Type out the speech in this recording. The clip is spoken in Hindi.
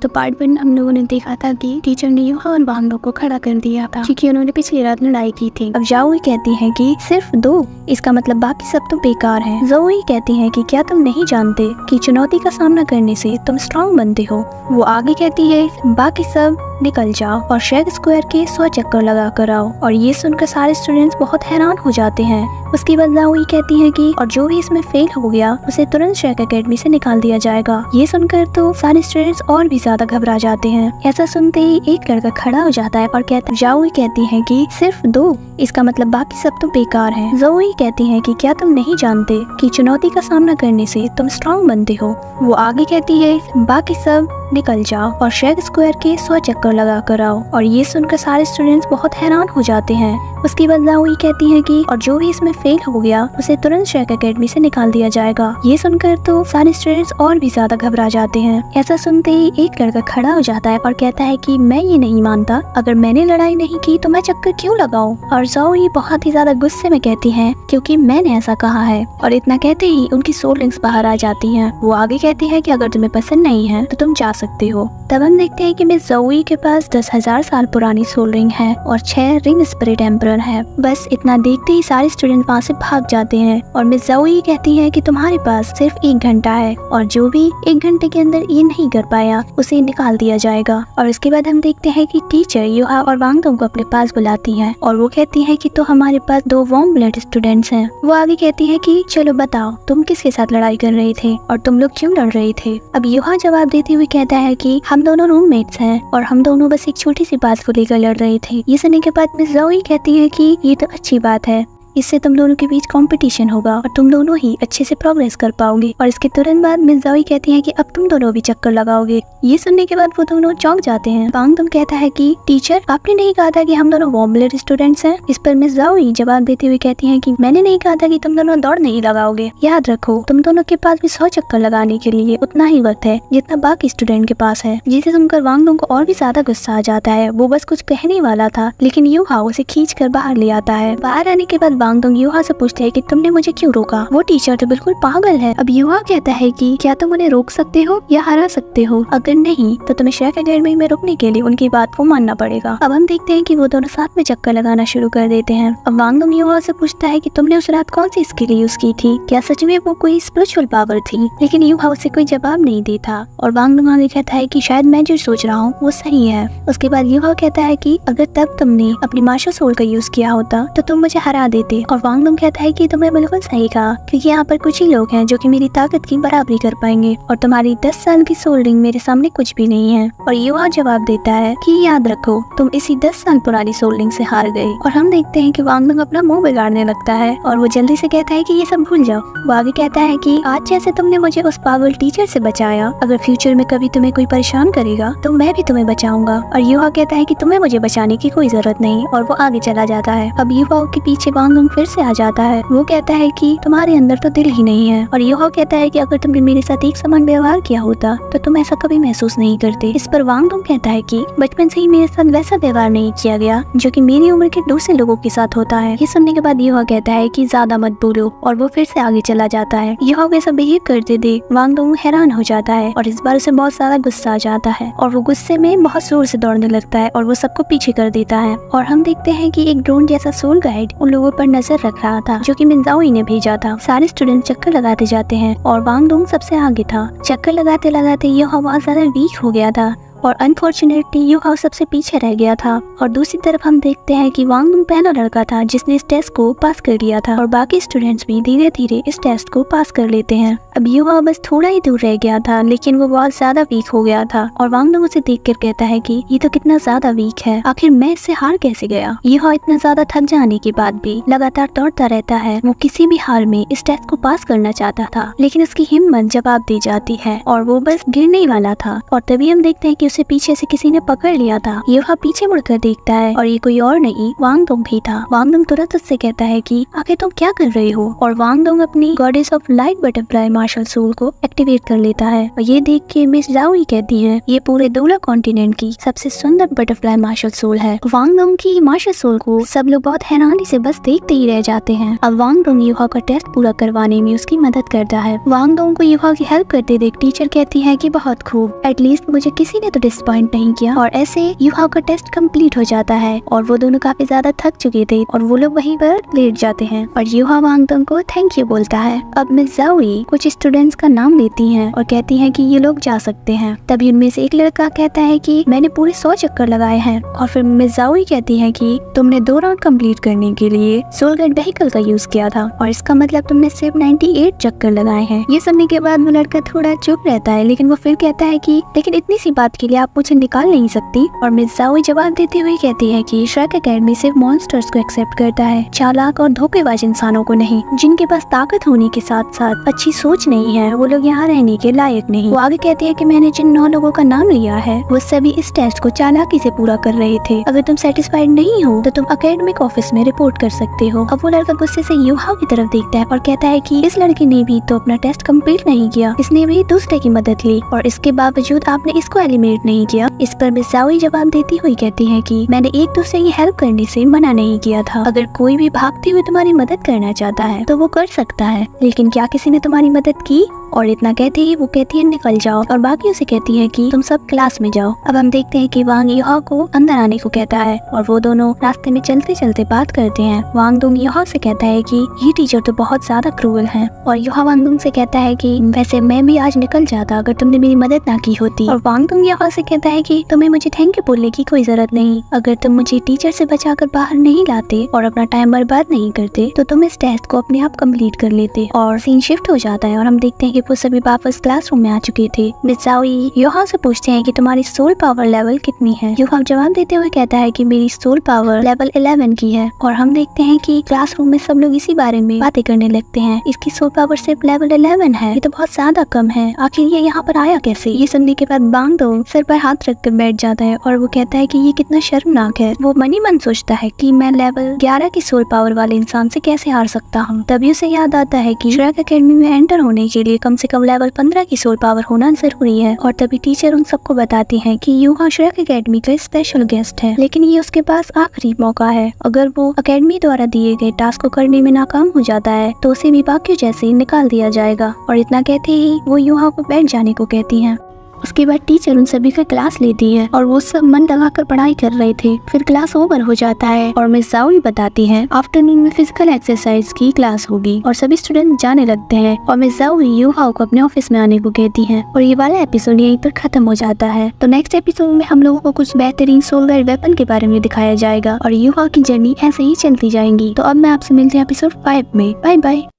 तो पार्ट 1 हम लोगों ने देखा था कि टीचर ने यूहा और वांग को खड़ा कर दिया था क्योंकि उन्होंने पिछली रात लड़ाई की थी। अब जाओई कहती है कि सिर्फ 2, इसका मतलब बाकी सब तो बेकार है। जोई कहती है कि क्या तुम नहीं जानते कि चुनौती का सामना करने से तुम स्ट्रॉन्ग बनते हो। वो आगे कहती है बाकी सब निकल जाओ और शेग स्क्वायर के 100 चक्कर लगा कर आओ। और ये सुनकर सारे स्टूडेंट्स बहुत हैरान हो जाते हैं। उसके बाद जाओई कहती है कि और जो भी इसमें फेल हो गया उसे तुरंत शेग एकेडमी से निकाल दिया जाएगा। ये सुनकर तो सारे स्टूडेंट्स और भी ज्यादा घबरा जाते हैं। ऐसा सुनते ही एक लड़का खड़ा हो जाता है और कहता है जाओई कहती है कि सिर्फ 2, इसका मतलब बाकी सब तो बेकार है। जोई कहती है कि क्या तुम नहीं जानते कि चुनौती का सामना करने से तुम स्ट्रॉन्ग बनते हो। वो आगे कहती है बाकी सब निकल जाओ और शेग स्क्वायर के 100 चक्कर लगा कर आओ। और ये सुनकर सारे स्टूडेंट्स बहुत हैरान हो जाते हैं। उसके बाद जाओई कहती है कि और जो भी इसमें फेल हो गया उसे तुरंत शेग एकेडमी से निकाल दिया जाएगा। ये सुनकर तो सारे स्टूडेंट्स और भी ज्यादा घबरा जाते हैं। ऐसा सुनते ही एक लड़का खड़ा हो जाता है और कहता है कि मैं ये नहीं मानता, अगर मैंने लड़ाई नहीं की तो मैं चक्कर क्यों लगाऊं। और जाओई बहुत ही ज्यादा गुस्से में कहती है क्योंकि मैंने ऐसा कहा है। और इतना कहते ही उनकी सोल रिंग्स बाहर आ जाती हैं। वो आगे कहती है कि अगर तुम्हें पसंद नहीं है तो तुम जा सकते हो। तब हम देखते हैं कि मिस जोई के पास 10,000 साल पुरानी सोल रिंग है और 6 रिंग स्पिरिट एम्परर है। बस इतना देखते ही सारे स्टूडेंट वहाँ से भाग जाते हैं। और मिस जोई कहती है कि तुम्हारे पास सिर्फ 1 घंटा है और जो भी 1 घंटे के अंदर ये नहीं कर पाया उसे निकाल दिया जाएगा। और इसके बाद हम देखते हैं कि टीचर यूहा और वांग को अपने पास बुलाती है और वो कहती है कि तो हमारे पास 2 वार्म ब्लड स्टूडेंट्स हैं। वो आगे कहती है कि चलो बताओ तुम किसके साथ लड़ाई कर रहे थे और तुम लोग क्यों लड़ रहे थे। अब यूहा जवाब देते हुए कहता है कि हम दोनों रूममेट्स हैं और हम दोनों बस एक छोटी सी बात को लेकर लड़ रहे थे। ये सुनने के बाद मिस जोई कहती है कि ये तो अच्छी बात है, इससे तुम दोनों के बीच कंपटीशन होगा और तुम दोनों ही अच्छे से प्रोग्रेस कर पाओगे। और इसके तुरंत बाद मिस जोई कहती है कि अब तुम दोनों भी चक्कर लगाओगे। ये सुनने के बाद वो दोनों चौंक जाते हैं। वांग तुम कहता है कि टीचर आपने नहीं कहा था कि हम दोनों वार्म ब्लड स्टूडेंट्स हैं। इस पर मिस जोई जवाब देते हुए कहती है कि मैंने नहीं कहा था कि तुम दोनों दौड़ नहीं लगाओगे। याद रखो तुम दोनों के पास भी 100 चक्कर लगाने के लिए उतना ही वक्त है जितना बाकी स्टूडेंट के पास है। जिसे सुनकर वांग को और भी ज्यादा गुस्सा आ जाता है। वो बस कुछ कहने वाला था लेकिन यूहा उसे खींच कर बाहर ले आता है। बाहर आने के बाद वांग यूहा से पूछते हैं कि तुमने मुझे क्यों रोका। वो टीचर तो बिल्कुल पागल है। अब यूहा कहता है कि क्या तुम उन्हें रोक सकते हो या हरा सकते हो, अगर नहीं तो तुम्हें शेग एकेडमी में रुकने के लिए उनकी बात को मानना पड़ेगा। अब हम देखते हैं कि वो दोनों साथ में चक्कर लगाना शुरू कर देते हैं। अब वांग यूहा से पूछता है कि तुमने उस रात कौन सी स्किल यूज की थी, क्या सच में वो कोई स्पिरिचुअल पावर थी। लेकिन यूहा उसे कोई जवाब नहीं देता और वांग कहता है कि शायद मैं जो सोच रहा हूँ वो सही है। उसके बाद यूहा कहता है कि अगर तब तुमने अपनी मार्शल सोल का यूज किया होता तो तुम मुझे हरा देते। और वांग कहता है कि तुमने बिल्कुल सही कहा क्योंकि यहाँ पर कुछ ही लोग हैं जो कि मेरी ताकत की बराबरी कर पाएंगे और तुम्हारी 10 साल की सोल रिंग मेरे सामने कुछ भी नहीं है। और यूहा जवाब देता है कि याद रखो तुम इसी 10 साल पुरानी सोल रिंग से हार गए। और हम देखते हैं कि वांग अपना मुंह बिगाड़ने लगता है और वो जल्दी से कहता है कि ये सब भूल जाओ। वो आगे कहता है कि आज जैसे तुमने मुझे उस पागल टीचर से बचाया, अगर फ्यूचर में कभी तुम्हें कोई परेशान करेगा तो मैं भी तुम्हें बचाऊंगा। और यूहा कहता है कि तुम्हें मुझे बचाने की कोई जरूरत नहीं और वो आगे चला जाता है। अब यूहा के पीछे वांग फिर से आ जाता है। वो कहता है कि तुम्हारे अंदर तो दिल ही नहीं है। और यूहा कहता है कि अगर तुमने मेरे साथ एक समान व्यवहार किया होता तो तुम ऐसा कभी महसूस नहीं करते। इस पर वांग कहता है कि बचपन से ही मेरे साथ वैसा व्यवहार नहीं किया गया जो कि मेरी उम्र के दूसरे लोगों के साथ होता है। ये सुनने के बाद यूहा कहता है कि ज्यादा मत बोलो और वो फिर से आगे चला जाता है। यूहा वैसा बिहेव करते देख वांग हैरान हो जाता है और इस बार उसे बहुत ज्यादा गुस्सा आ जाता है और वो गुस्से में बहुत जोर से दौड़ने लगता है और वो सबको पीछे कर देता है। और हम देखते हैं कि एक ड्रोन जैसा सोल गाइड उन लोगों पर नजर रख रहा था जो कि मिस जोई ने भेजा था। सारे स्टूडेंट चक्कर लगाते जाते हैं और वांग सबसे आगे था। चक्कर लगाते लगाते यूहा बहुत ज्यादा वीक हो गया था और अनफॉर्चुनेटली यूहा सबसे पीछे रह गया था। और दूसरी तरफ हम देखते हैं कि वांग पहला लड़का था जिसने इस टेस्ट को पास कर लिया था और बाकी स्टूडेंट्स भी धीरे धीरे इस टेस्ट को पास कर लेते हैं। अब यूहा बस थोड़ा ही दूर रह गया था लेकिन वो बहुत ज्यादा वीक हो गया था और वांग उसे देख कर कहता है कि ये तो कितना ज्यादा वीक है, आखिर मैं इससे हार कैसे गया। यूहा इतना ज्यादा थक जाने के बाद भी लगातार दौड़ता रहता है। वो किसी भी हाल में इस टेस्ट को पास करना चाहता था लेकिन उसकी हिम्मत जवाब दे जाती है और वो बस गिरने वाला था। और तभी हम देखते हैं कि उसे पीछे से किसी ने पकड़ लिया था। युहा पीछे मुड़कर देखता है और ये कोई और नहीं वांग डोंग ही था। वांग डोंग तुरंत उससे कहता है कि आखिर तुम क्या कर रही हो, और वांग डोंग अपनी goddess of light butterfly martial soul को एक्टिवेट कर लेता है। और ये देख के मिस जाओई कहती है ये पूरे दूला कॉन्टिनेंट की सबसे सुंदर बटरफ्लाई मार्शल सोल है। वांग डोंग की मार्शल सोल को सब लोग बहुत हैरानी से बस देखते ही रह जाते हैं। अब वांग डोंग युहा का टेस्ट पूरा करवाने में उसकी मदद करता है। वांग डोंग को युहा की हेल्प करते देख टीचर कहती है कि बहुत खूब, एटलीस्ट मुझे किसी ने तो डिसअपॉइंट नहीं किया। और ऐसे युहा का टेस्ट कंप्लीट हो जाता है और वो दोनों काफी ज्यादा थक चुके थे और वो लोग वहीं पर लेट जाते हैं और युहा वांग डोंग को थैंक यू बोलता है। अब मिस जाओई कुछ स्टूडेंट्स का नाम लेती हैं और कहती हैं कि ये लोग जा सकते हैं। तभी उनमें से एक लड़का कहता है कि मैंने पूरे 100 चक्कर लगाए हैं। और फिर मिस जाओई कहती है कि तुमने 2 राउंड कंप्लीट करने के लिए सोल गाइड व्हीकल का यूज किया था और इसका मतलब तुमने सिर्फ 98 चक्कर लगाए हैं। ये सुनने के बाद वो लड़का थोड़ा चुप रहता है, लेकिन वो फिर कहता है कि लेकिन इतनी सी बात के लिए आप मुझे निकाल नहीं सकती। और मिस जाओई जवाब देते हुए कहती है कि श्रेक एकेडमी सिर्फ मॉन्स्टर्स को एक्सेप्ट करता है, चालाक और धोखेबाज इंसानों को नहीं, जिनके पास ताकत होने के साथ साथ अच्छी सोच नहीं है, वो लोग यहाँ रहने के लायक नहीं। वो आगे कहती है कि मैंने जिन 9 लोगों का नाम लिया है वो सभी इस टेस्ट को चालाकी से पूरा कर रहे थे। अगर तुम सेटिस्फाइड नहीं हो तो तुम एकेडमिक ऑफिस में रिपोर्ट कर सकते हो। अब वो लड़का गुस्से से युहा की तरफ देखता है और कहता है कि इस लड़के ने भी तो अपना टेस्ट कंप्लीट नहीं किया, इसने भी दूसरे की मदद ली और इसके बावजूद आपने इसको एलिमिनेट नहीं किया। इस पर मिस जाओई जवाब देती हुई कहती है कि मैंने एक दूसरे की हेल्प करने से मना नहीं किया था। अगर कोई भी भागते हुए तुम्हारी मदद करना चाहता है तो वो कर सकता है, लेकिन क्या किसी ने तुम्हारी मदद की? और इतना कहते ही वो कहती है निकल जाओ और बाकी उसे कहती है कि तुम सब क्लास में जाओ। अब हम देखते हैं कि वांग युहा को अंदर आने को कहता है और वो दोनों रास्ते में चलते चलते बात करते हैं। वांग डोंग युहा से कहता है कि ये टीचर तो बहुत ज्यादा क्रूअल हैं। और युहा वांग डोंग से कहता है कि वैसे मैं भी आज निकल जाता अगर तुमने मेरी मदद ना की होती। और वांग डोंग युहा से कहता है कि तुम्हें मुझे थैंक यू बोलने की कोई जरूरत नहीं, अगर तुम मुझे टीचर से बचाकर बाहर नहीं लाते और अपना टाइम बर्बाद नहीं करते तो तुम इस टेस्ट को अपने आप कंप्लीट कर लेते। और सीन शिफ्ट हो जाता है और हम देखते हैं कि वो सभी वापस क्लासरूम में आ चुके थे। मिस जाओई युहा से पूछते हैं कि तुम्हारी सोल पावर लेवल कितनी है। युहा जवाब देते हुए कहता है कि मेरी सोल पावर लेवल 11 की है। और हम देखते हैं कि क्लासरूम में सब लोग इसी बारे में बातें करने लगते हैं। इसकी सोल पावर सिर्फ लेवल 11 है, ये तो बहुत ज्यादा कम है, आखिर ये यहाँ पर आया कैसे? ये सुनने के बाद वांग डोंग सिर पर हाथ रख कर बैठ जाता है और वो कहता है कि ये कितना शर्मनाक है। वो मन ही मन सोचता है कि मैं लेवल 11 की सोल पावर वाले इंसान से कैसे हार सकता हूँ। तभी उसे याद आता है कि श्रेक एकेडमी में एंटर होने के लिए कम से कम लेवल 15 की सोल पावर होना जरूरी है। और तभी टीचर उन सबको बताती है कि युहा श्रेक एकेडमी का स्पेशल गेस्ट है, लेकिन ये उसके पास आखिरी मौका है। अगर वो एकेडमी द्वारा दिए गए टास्क को करने में नाकाम हो जाता है तो उसे भी बाकी जैसे ही निकाल दिया जाएगा। और इतना कहते ही वो युहा को बैठ जाने को कहती है। उसके बाद टीचर उन सभी का क्लास लेती है और वो सब मन लगाकर पढ़ाई कर रहे थे। फिर क्लास ओवर हो जाता है और मिस जाओई बताती है आफ्टरनून में फिजिकल एक्सरसाइज की क्लास होगी और सभी स्टूडेंट जाने लगते हैं। और मिस जाओई युहा को अपने ऑफिस में आने को कहती है। और ये वाला एपिसोड यहीं पर खत्म हो जाता है। तो नेक्स्ट एपिसोड में हम लोगों को कुछ बेहतरीन सोल गाइड वेपन के बारे में दिखाया जाएगा और युहा की जर्नी ऐसे ही चलती जाएंगी। तो अब मैं आपसे मिलती हूँ एपिसोड 5 में। Bye bye.